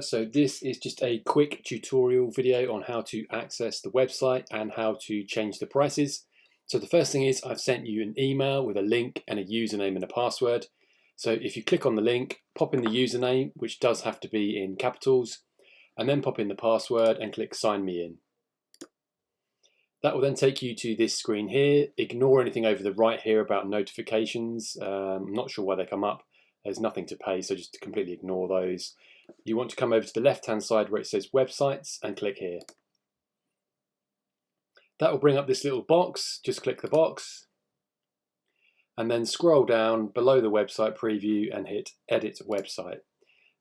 Camera. So this is just a quick tutorial video on how to access the website and how to change the prices. So the first thing is I've sent you an email with a link and a username and a password. So if you click on the link, pop in the username, which does have to be in capitals, and then pop in the password and click sign me in. That will then take you to this screen here. Ignore anything over the right here about notifications. I'm not sure why they come up. There's nothing to pay, so just completely ignore those. You want to come over to the left-hand side where it says websites and click here. That will bring up this little box. Just click the box and then scroll down below the website preview and hit edit website.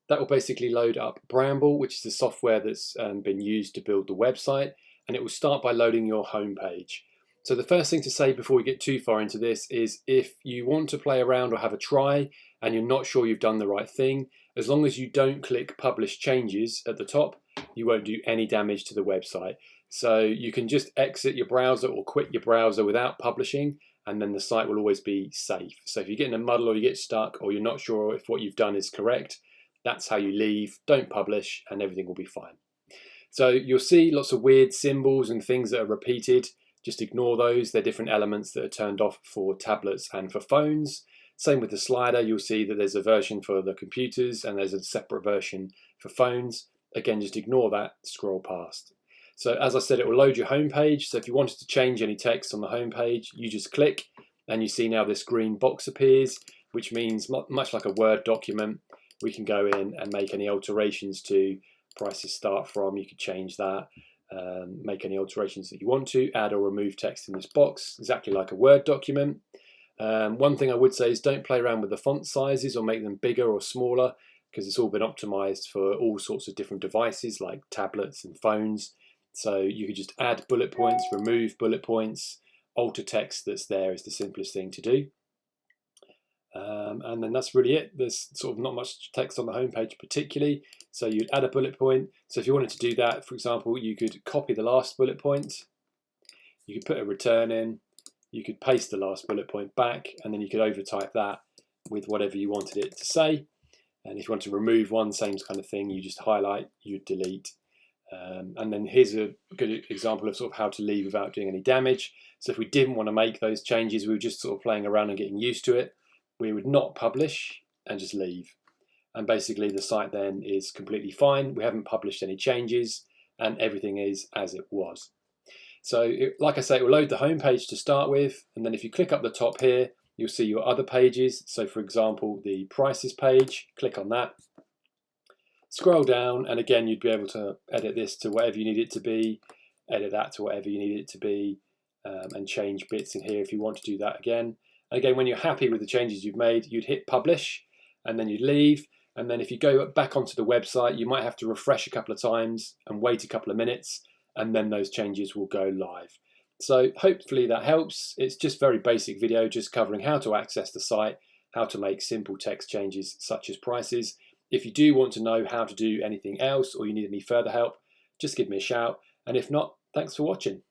That will basically load up Bramble, which is the software that's been used to build the website, and it will start by loading your home page. So the first thing to say before we get too far into this is if you want to play around or have a try and you're not sure you've done the right thing, as long as you don't click publish changes at the top, you won't do any damage to the website. So you can just exit your browser or quit your browser without publishing, and then the site will always be safe. So if you get in a muddle or you get stuck or you're not sure if what you've done is correct, that's how you leave, don't publish, and everything will be fine. So you'll see lots of weird symbols and things that are repeated. Just ignore those. They're different elements that are turned off for tablets and for phones. Same with the slider. You'll see that there's a version for the computers and there's a separate version for phones. Again, just ignore that, scroll past. So as I said, it will load your home page. So if you wanted to change any text on the home page, you just click and you see now this green box appears, which means much like a Word document, we can go in and make any alterations to prices start from. You could change that, make any alterations that you want to, add or remove text in this box, exactly like a Word document. One thing I would say is don't play around with the font sizes or make them bigger or smaller, because it's all been optimized for all sorts of different devices like tablets and phones. So you could just add bullet points, remove bullet points, alter text that's there is the simplest thing to do. And then that's really it. There's sort of not much text on the home page particularly, so you'd add a bullet point. So if you wanted to do that, for example, you could copy the last bullet point, you could put a return in, you could paste the last bullet point back, and then you could overtype that with whatever you wanted it to say. And if you want to remove one, same kind of thing, you just highlight, you delete. And then here's a good example of sort of how to leave without doing any damage. So if we didn't want to make those changes, we were just sort of playing around and getting used to it, we would not publish and just leave. And basically the site then is completely fine. We haven't published any changes and everything is as it was. So like I say, it will load the home page to start with. And then if you click up the top here, you'll see your other pages. So for example, the prices page, click on that. Scroll down and again, you'd be able to edit this to whatever you need it to be, edit that to whatever you need it to be, and change bits in here if you want to do that again. Again, when you're happy with the changes you've made, you'd hit publish and then you'd leave. And then if you go back onto the website, you might have to refresh a couple of times and wait a couple of minutes, and then those changes will go live. So hopefully that helps. It's just very basic video, just covering how to access the site, how to make simple text changes such as prices. If you do want to know how to do anything else or you need any further help, just give me a shout. And if not, thanks for watching.